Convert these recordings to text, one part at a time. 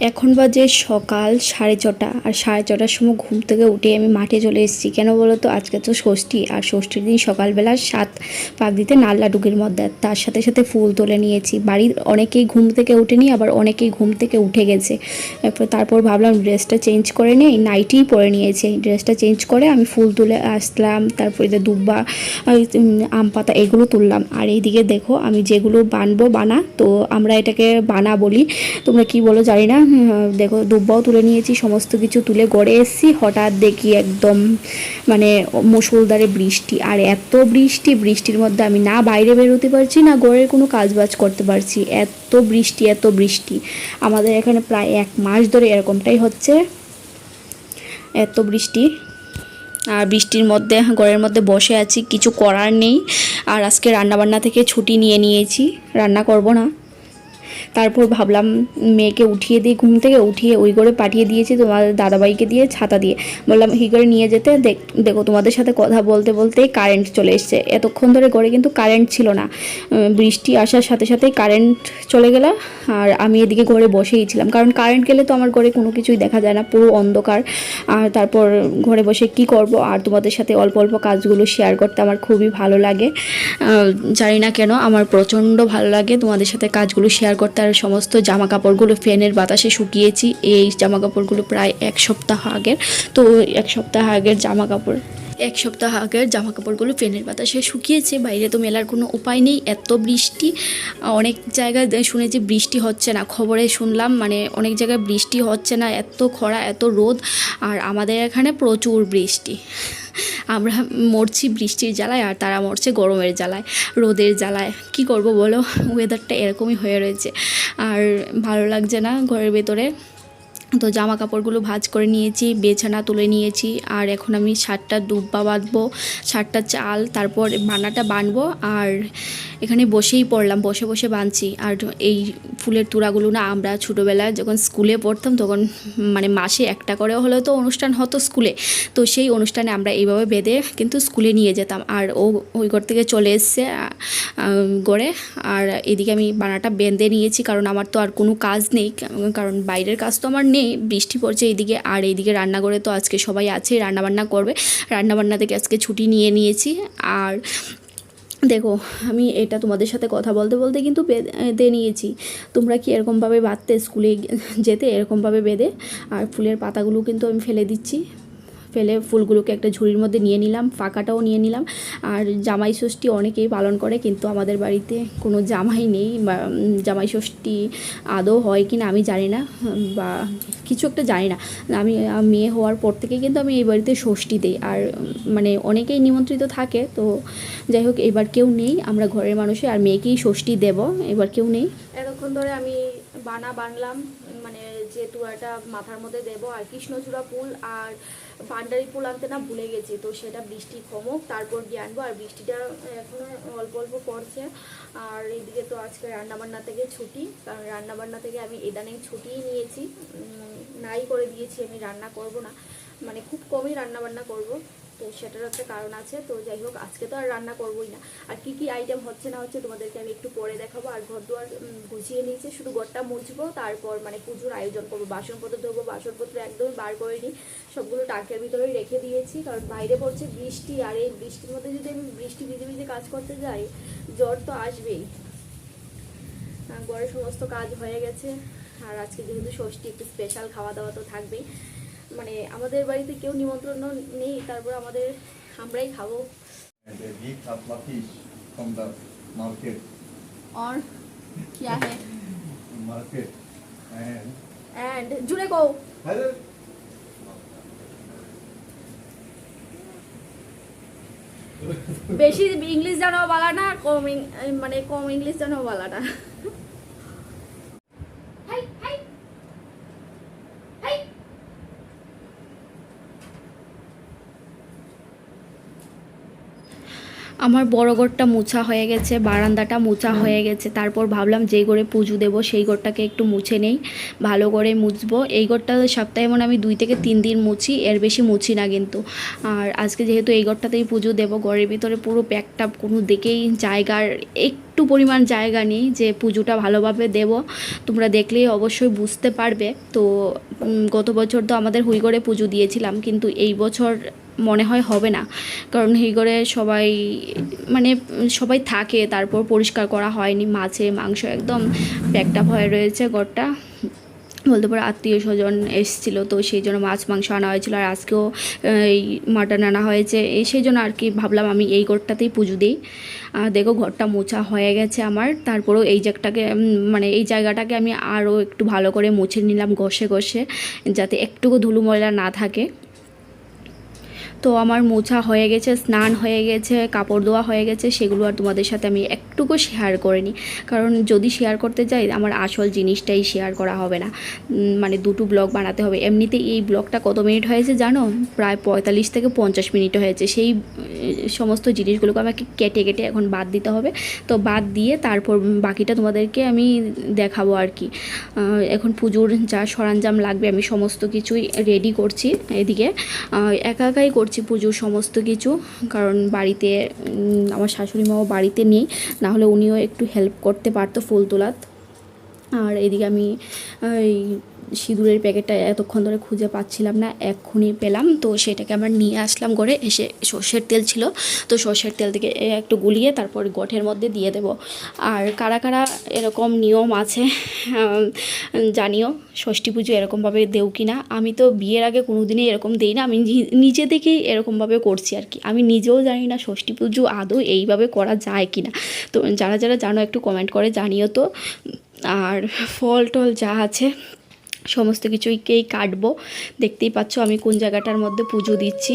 এখন বাজে সকাল 6:30 আর 6:30টার সময় ঘুম থেকে উঠে আমি মাঠে চলে এসেছি। কেন বলো তো, আজকে তো ষষ্ঠী, আর ষষ্ঠীর দিন সকালবেলা 7 পাক দিতে নাল্লাডুগির মধ্যে, তার সাথে সাথে ফুল তুলে নিয়েছি। বাড়ির অনেকেই ঘুম থেকে উঠেনি, আবার অনেকেই ঘুম থেকে উঠে গেছে। তারপর ভাবলাম ড্রেসটা চেঞ্জ করে নেই, নাইটিই পরে নিয়েছি। ড্রেসটা চেঞ্জ করে আমি ফুল তুলে আসলাম, তারপরে যে দুব্বা, আম পাতা এগুলো তুললাম। আর এইদিকে দেখো আমি যেগুলো বানবো বানা, তো আমরা এটাকে বানা বলি, তোমরা কি বলো জানি না। দেখো দুব্বাও তুলে নিয়েছি, সমস্ত কিছু তুলে গড়ে এসেছি। হঠাৎ দেখি একদম মানে মুষলধারে বৃষ্টি, আর এত বৃষ্টি, বৃষ্টির মধ্যে আমি না বাইরে বেরোতে পারছি না ঘরের কোনো কাজবাজ করতে পারছি। এত বৃষ্টি, এত বৃষ্টি। আমাদের এখানে প্রায় 1 মাস ধরে এরকমটাই হচ্ছে, এত বৃষ্টি। আর বৃষ্টির মধ্যে ঘরের মধ্যে বসে আছি, কিছু করার নেই। আর আজকে রান্নাবান্না থেকে ছুটি নিয়ে নিয়েছি, রান্না করব না। তারপর ভাবলাম মেয়েকে উঠিয়ে দিই, ঘুম থেকে উঠিয়ে ওই করে পাঠিয়ে দিয়েছি তোমাদের দাদাভাইকে দিয়ে, ছাতা দিয়ে বললাম হি করে নিয়ে যেতে। দেখো তোমাদের সাথে কথা বলতে বলতেই কারেন্ট চলে এসছে। এতক্ষণ ধরে ঘরে কিন্তু কারেন্ট ছিল না, বৃষ্টি আসার সাথে সাথেই কারেন্ট চলে গেল। আর আমি এদিকে ঘরে বসেই ছিলাম, কারণ কারেন্ট গেলে তো আমার ঘরে কোনো কিছুই দেখা যায় না, পুরো অন্ধকার। আর তারপর ঘরে বসে কি করব, আর তোমাদের সাথে অল্প অল্প কাজগুলো শেয়ার করতে আমার খুবই ভালো লাগে। জানি না কেন আমার প্রচণ্ড ভালো লাগে তোমাদের সাথে কাজগুলো শেয়ার করতে। আর সমস্ত জামা কাপড়গুলো ফ্যানের বাতাসে শুকিয়েছি। এই জামা কাপড়গুলো প্রায় 1 সপ্তাহ আগের, তো 1 সপ্তাহ আগের জামা কাপড়, 1 সপ্তাহ আগের জামা কাপড়গুলো ফ্যানের বাতাসে শুকিয়েছে। বাইরে তো মেলার কোনো উপায় নেই, এত বৃষ্টি। অনেক জায়গায় শুনেছি বৃষ্টি হচ্ছে না, খবরে শুনলাম মানে অনেক জায়গায় বৃষ্টি হচ্ছে না, এত খরা, এত রোদ। আর আমাদের এখানে প্রচুর বৃষ্টি। আমরা মরছি বৃষ্টির জ্বালায়, আর তারা মরছে গরমের জ্বালায়, রোদের জ্বালায়। কি করব বলো, ওয়েদারটা এরকমই হয়ে রয়েছে। আর ভালো লাগছে না ঘরের ভেতরে। তো জামা কাপড়গুলো ভাঁজ করে নিয়েছি, বিছানা তুলে নিয়েছি। আর এখন আমি 7টা দুব্বা বাঁধবো, 7টা চাল, তারপর বানাটা বানবো। আর এখানে বসেই পড়লাম, বসে বসে বানছি। আর এই ফুলের তুড়াগুলো না, আমরা ছোটোবেলায় যখন স্কুলে পড়তাম তখন মানে মাসে একটা করে হলেও তো অনুষ্ঠান হতো স্কুলে, তো সেই অনুষ্ঠানে আমরা এইভাবে বেঁধে কিন্তু স্কুলে নিয়ে যেতাম। আর ও ওই ঘর থেকে চলে এসছে গড়ে। আর এদিকে আমি বানাটা বেঁধে নিয়েছি, কারণ আমার তো আর কোনো কাজ নেই, কারণ বাইরের কাজ তো আমার নেই, বৃষ্টি পড়ছে এইদিকে। আর এইদিকে রান্নাঘরে তো আজকে সবাই আছে, রান্নাবান্না করবে, রান্নাবান্না থেকে আজকে ছুটি নিয়ে নিয়েছি। আর দেখো আমি এটা তোমাদের সাথে কথা বলতে বলতে কিন্তু বেঁধে নিয়েছি। তোমরা কি এরকমভাবে বাঁধতে, স্কুলে যেতে এরকমভাবে বেঁধে? আর ফুলের পাতাগুলো কিন্তু আমি ফেলে দিচ্ছি, ফেলে ফুলগুলোকে একটা ঝুড়ির মধ্যে নিয়ে নিলাম, ফাঁকাটাও নিয়ে নিলাম। আর জামাই ষষ্ঠী অনেকেই পালন করে, কিন্তু আমাদের বাড়িতে কোনো জামাই নেই, বা জামাই ষষ্ঠী আদৌ হয় কি না আমি জানি না, বা কিছু একটা জানি না। আমি মেয়ে হওয়ার পর থেকে কিন্তু আমি এই বাড়িতে ষষ্ঠী দিই। আর মানে অনেকেই নিমন্ত্রিত থাকে, তো যাই হোক এবার কেউ নেই, আমরা ঘরের মানুষে আর মেয়েকেই ষষ্ঠী দেব, এবার কেউ নেই। এতক্ষণ ধরে আমি বানলাম, মানে যে তুয়াটা মাথার মধ্যে দেব, আর কৃষ্ণচূড়া ফুল আর পান্ডারি ফুল আনতে না ভুলে গেছি, তো সেটা বৃষ্টি কমুক তারপর গিয়ে আনবো। আর বৃষ্টিটা এখনো অল্প অল্প পড়ছে। আর এইদিকে তো আজকে রান্নাবান্না থেকে ছুটি, কারণ রান্নাবান্না থেকে আমি ইদানিং ছুটিই নিয়েছি, নাই করে দিয়েছি, আমি রান্না করব না, মানে খুব কমই রান্নাবান্না করব, তো সেটার একটা কারণ আছে। তো যাই হোক আজকে তো আর রান্না করবোই না। আর কি কি আইটেম হচ্ছে না হচ্ছে তোমাদেরকে আমি একটু পরে দেখাবো। আর ঘর দুয়ার গুছিয়ে নিয়েছি, শুধু ঘরটা মুছবো, তারপর মানে পুজোর আয়োজন করবো, বাসনপত্র ধোবো, বাসনপত্র একদমই বার করে নিই, সবগুলো টাঙ্কের ভিতরেই রেখে দিয়েছি, কারণ বাইরে পড়ছে বৃষ্টি। আর এই বৃষ্টির মধ্যে যদি আমি বৃষ্টি ভিজে ভিজে কাজ করতে যাই, জ্বর তো আসবেই। ঘরের সমস্ত কাজ হয়ে গেছে। আর আজকে যেহেতু ষষ্ঠী, একটু স্পেশাল খাওয়া দাওয়া তো থাকবেই, মানে আমাদের বাড়িতে কেউ নিমন্ত্রণ নেই, তারপর আমরাই খাবো। और क्या है market and जुड़े को বেশি ইংলিশ জানো বালা না, কম মানে কম ইংলিশ জানো বালা না। আমার বড় ঘরটা মোছা হয়ে গেছে, বারান্দাটা মোছা হয়ে গেছে। তারপর ভাবলাম যেই ঘরে পুজো দেবো সেই ঘরটাকে একটু মুছে নেই, ভালো করে মুছবো। এই ঘরটা সপ্তাহে মনে আমি 2 থেকে 3 দিন মুছি, এর বেশি মুছি না কিন্তু। আর আজকে যেহেতু এই ঘরটাতেই পুজো দেবো, ঘরের ভিতরে পুরো প্যাকটা, কোনো দিকেই জায়গার একটু পরিমাণ জায়গা নেই যে পুজোটা ভালোভাবে দেব। তোমরা দেখলেই অবশ্যই বুঝতে পারবে। তো গত বছর তো আমাদের হুই করে পুজো দিয়েছিলাম, কিন্তু এই বছর মনে হয় হবে না, কারণ এই ঘরে সবাই মানে সবাই থাকে, তারপর পরিষ্কার করা হয়নি, মাছে মাংস একদম প্যাকটা হয়ে রয়েছে ঘরটা। বলতে পারো আত্মীয় স্বজন এসেছিলো, তো সেই জন্য মাছ মাংস আনা হয়েছিলো, আর আজকেও এই মাটন আনা হয়েছে। সেই জন্য আর কি ভাবলাম আমি এই ঘরটাতেই পুজো দিই। দেখো ঘরটা মোছা হয়ে গেছে আমার। তারপরেও এই জায়গাটাকে মানে এই জায়গাটাকে আমি আরও একটু ভালো করে মুছে নিলাম ঘষে ঘষে, যাতে একটুকু ধুলো ময়লা না থাকে। তো আমার মোছা হয়ে গেছে, স্নান হয়ে গেছে, কাপড় ধোয়া হয়ে গেছে, সেগুলো আর তোমাদের সাথে আমি একটুকু শেয়ার করিনি, কারণ যদি শেয়ার করতে যাই আমার আসল জিনিসটাই শেয়ার করা হবে না। মানে দুটো ব্লগ বানাতে হবে। এমনিতে এই ব্লগটা কত মিনিট হয়েছে জানো? প্রায় 45 থেকে 50 মিনিট হয়েছে। সেই সমস্ত জিনিসগুলোকে আমাকে কেটে কেটে এখন বাদ দিতে হবে। তো বাদ দিয়ে তারপর বাকিটা তোমাদেরকে আমি দেখাবো আর কি। এখন পুজোর যা সরঞ্জাম লাগবে আমি সমস্ত কিছুই রেডি করছি এদিকে। একা একাই করছি পুজোর সমস্ত কিছু, কারণ বাড়িতে আমার শাশুড়ি মাও বাড়িতে নেই, না হলে উনিও একটু হেল্প করতে পারতো ফুল তোলাত। আর এদিকে আমি এই সিঁদুরের প্যাকেটটা এতক্ষণ ধরে খুঁজে পাচ্ছিলাম না, এক্ষুনি পেলাম, তো সেটাকে আমার নিয়ে আসলাম ঘরে এসে। সর্ষের তেল ছিল, তো সর্ষের তেল থেকে একটু গুলিয়ে তারপর গোঠের মধ্যে দিয়ে দেব। আর কারা কারা এরকম নিয়ম আছে জানিও, ষষ্ঠী পুজো এরকমভাবে দেও কি না। আমি তো বিয়ের আগে কোনো দিনই এরকম দিই না, আমি নিজে থেকেই এরকমভাবে করছি আর কি। আমি নিজেও জানি না ষষ্ঠী পুজো আদৌ এইভাবে করা যায় কি না। তো যারা যারা জানো একটু কমেন্ট করে জানিও তো। আর ফল টল যা আছে সমস্ত কিছুকেই কাটবো। দেখতেই পাচ্ছ আমি কোন জায়গাটার মধ্যে পুজো দিচ্ছি।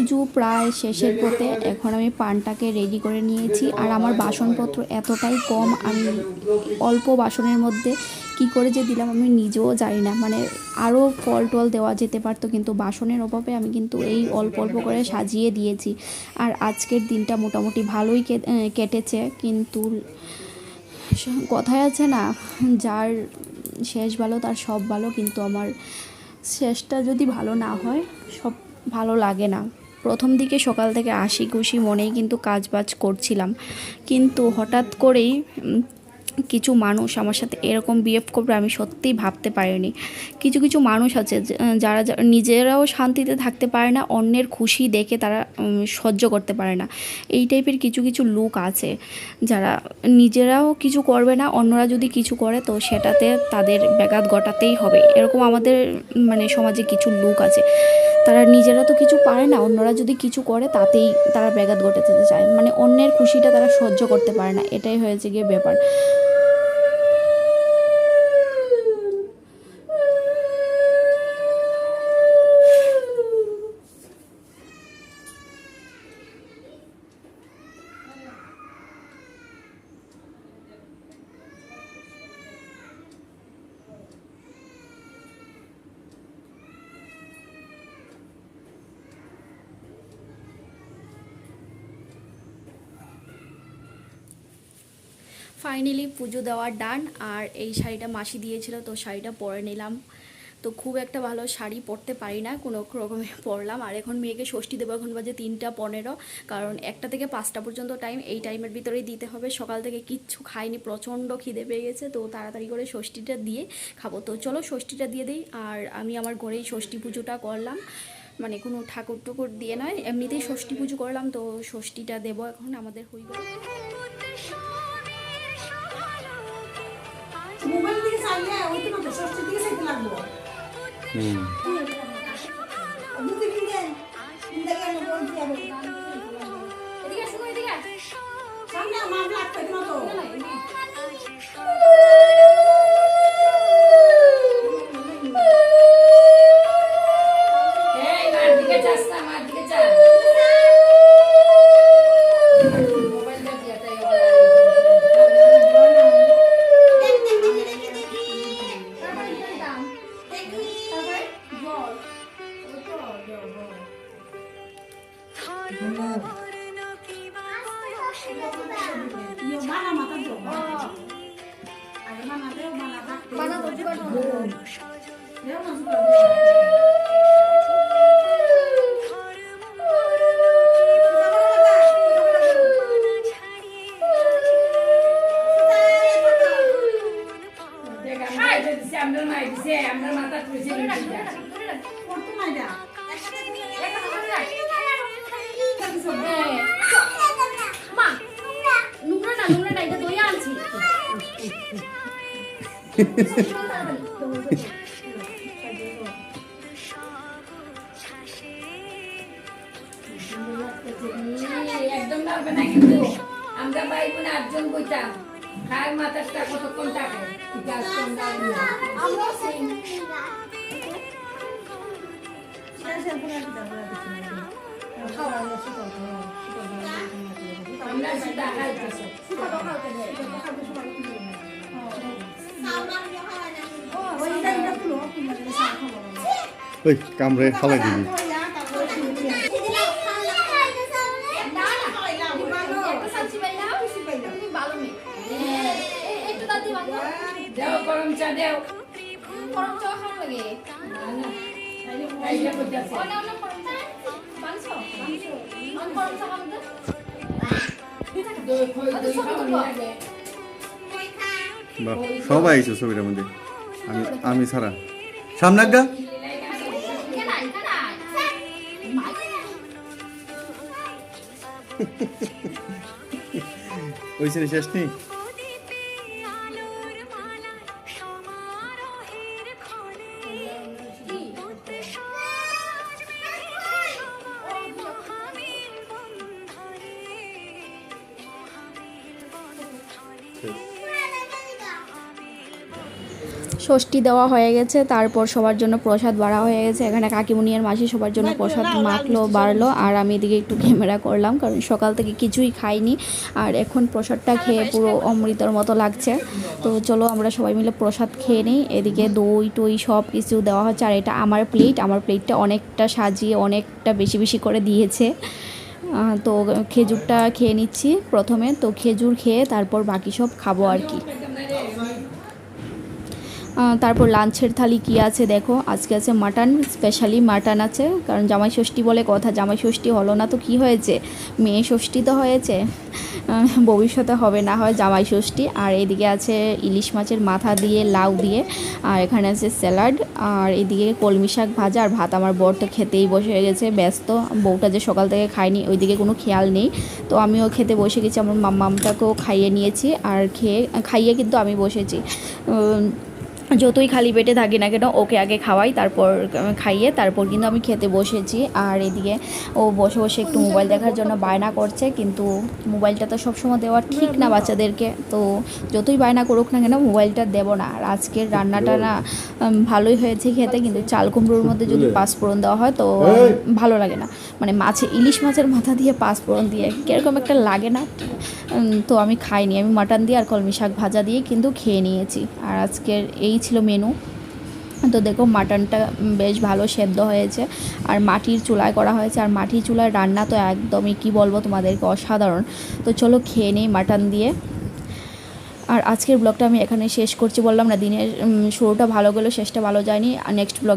পুজো প্রায় শেষের পথে, এখন আমি পানটাকে রেডি করে নিয়েছি। আর আমার বাসনপত্র এতটাই কম, আমি অল্প বাসনের মধ্যে কি করে যে দিলাম আমি নিজেও জানি না। মানে আরও ফল টল দেওয়া যেতে পারতো, কিন্তু বাসনের অভাবে আমি কিন্তু এই অল্প অল্প করে সাজিয়ে দিয়েছি। আর আজকের দিনটা মোটামুটি ভালোই কেটেছে, কিন্তু কথায় আছে না, যার শেষ ভালো তার সব ভালো, কিন্তু আমার শেষটা যদি ভালো না হয় সব ভালো লাগে না। প্রথম দিকে সকাল থেকে হাসি খুশি মনেই কিন্তু কাজ বাজ করছিলাম, কিন্তু হঠাৎ করেই কিছু মানুষ আমার সাথে এরকম বিহেভ করবে আমি সত্যিই ভাবতে পারিনি। কিছু কিছু মানুষ আছে যারা নিজেরাও শান্তিতে থাকতে পারে না, অন্যের খুশি দেখে তারা সহ্য করতে পারে না। এই টাইপের কিছু কিছু লোক আছে যারা নিজেরাও কিছু করবে না, অন্যরা যদি কিছু করে তো সেটাতে তাদের ব্যাঘাত ঘটাতেই হবে। এরকম আমাদের মানে সমাজে কিছু লোক আছে, তারা নিজেরা তো কিছু পারে না, অন্যরা যদি কিছু করে তাতেই তারা ব্যাঘাত ঘটাতে চায়। মানে অন্যের খুশিটা তারা সহ্য করতে পারে না, এটাই হয়েছে গিয়ে ব্যাপার। ফাইনালি পুজো দেওয়ার ডান। আর এই শাড়িটা মাসি দিয়েছিল, তো শাড়িটা পরে নিলাম। তো খুব একটা ভালো শাড়ি পরতে পারি না, কোনো রকমে পরলাম। আর এখন মেয়েকে ষষ্ঠী দেবো, এখন বাজে 3টা 15, কারণ 1টা থেকে 5টা পর্যন্ত টাইম, এই টাইমের ভিতরেই দিতে হবে। সকাল থেকে কিচ্ছু খাইনি, প্রচণ্ড খিদে পেয়ে গেছে, তো তাড়াতাড়ি করে ষষ্ঠীটা দিয়ে খাবো। তো চলো ষষ্ঠীটা দিয়ে দিই। আর আমি আমার ঘরেই ষষ্ঠী পুজোটা করলাম, মানে কোনো ঠাকুর টুকুর দিয়ে নয়, এমনিতেই ষষ্ঠী পুজো করলাম। তো ষষ্ঠীটা দেবো এখন, আমাদের হয়ে গেল। মোবাইল দিকে চাইলে ওই তো না, ষষ্ঠীর দিকে চাইতে লাগবো। একদম লাগবে না, কিন্তু আমরা ভাই বোন 8জন বইতাম, খায় মাথাটা কতক্ষণ থাকে। আমরা সেটা খাইতেছি। ওই কামড়ে ফালাই দিবি। দেও গরম চা দেও। গরম চা খাওয়া লাগে না না, খাইলে বুঝাছে। দই খই দই খাওয়া লাগে। বাহ, সবাই আইছো ছবিটার মধ্যে, আমি ছাড়া। সামনে গা ওই সিনে শেষ নেই। ষষ্ঠী দেওয়া হয়ে গেছে, তারপর সবার জন্য প্রসাদ বাড়া হয়ে গেছে। এখানে কাকিমুনি আর মাসি সবার জন্য প্রসাদ মাখলো বাড়লো, আর আমি এদিকে একটু ক্যামেরা করলাম, কারণ সকাল থেকে কিছুই খাইনি আর এখন প্রসাদটা খেয়ে পুরো অমৃতর মতো লাগছে। তো চলো আমরা সবাই মিলে প্রসাদ খেয়ে নিই। এদিকে দই টই সব কিছু দেওয়া হচ্ছে, আর এটা আমার প্লেটটা অনেকটা সাজিয়ে অনেকটা বেশি বেশি করে দিয়েছে। তো খেজুরটা খেয়ে নিচ্ছি প্রথমে, তো খেজুর খেয়ে তারপর বাকি সব খাবো আর কি। তারপর লাঞ্চের থালি কি আছে দেখো, আজকে আছে মাটন, স্পেশালি মাটন আছে, কারণ জামাই ষষ্ঠী বলে কথা। জামাই ষষ্ঠী হলো না তো কি হয়েছে, মেয়ে ষষ্ঠী তো হয়েছে, ভবিষ্যতে হবে না হয় জামাই ষষ্ঠী। আর এদিকে আছে ইলিশ মাছের মাথা দিয়ে লাউ দিয়ে, আর এখানে আছে স্যালাড, আর এদিকে কলমি শাক ভাজা আর ভাত। আমার বর তো খেতেই বসে গেছে, ব্যস্ত। বউটা যে সকাল থেকে খায়নি ওইদিকে কোনো খেয়াল নেই, তো আমিও খেতে বসে গেছি। আমার মাম্মামটাকেও খাইয়ে নিয়েছি, আর খাইয়ে কিন্তু আমি বসেছি। যতই খালি পেটে থাকি না কেন ওকে আগে খাওয়াই, তারপর খাইয়ে তারপর কিন্তু আমি খেতে বসেছি। আর এদিকে ও বসে বসে একটু মোবাইল দেখার জন্য বায়না করছে, কিন্তু মোবাইলটা তো সবসময় দেওয়া ঠিক না বাচ্চাদেরকে, তো যতই বায়না করুক না কেন মোবাইলটা দেবো না। আর আজকের রান্নাটা না ভালোই হয়েছে খেতে, কিন্তু চাল কুমড়োর মধ্যে যদি পাঁচফোড়ন দেওয়া হয় তো ভালো লাগে না, মানে ইলিশ মাছের মাথা দিয়ে পাঁচফোড়ন দিয়ে কীরকম একটা লাগে না। তো আমি খাইনি, আমি মাটন দিয়ে আর কলমি শাক ভাজা দিয়ে কিন্তু খেয়ে নিয়েছি। আর আজকের এই ছিল মেনু। তো দেখো মাটনটা বেশ ভালো সেদ্ধ হয়েছে, আর মাটির চুলায় করা হয়েছে, আর মাটির চুলায় রান্না তো একদমই কি বলবো তোমাদেরকে, অসাধারণ। তো চলো খেয়ে নিই মাটন দিয়ে। আর আজকের ব্লগটা আমি এখানে শেষ করছি, বললাম না দিনের শুরুটা ভালো গেলো শেষটা ভালো যায়নি। আর নেক্সট ব্লগ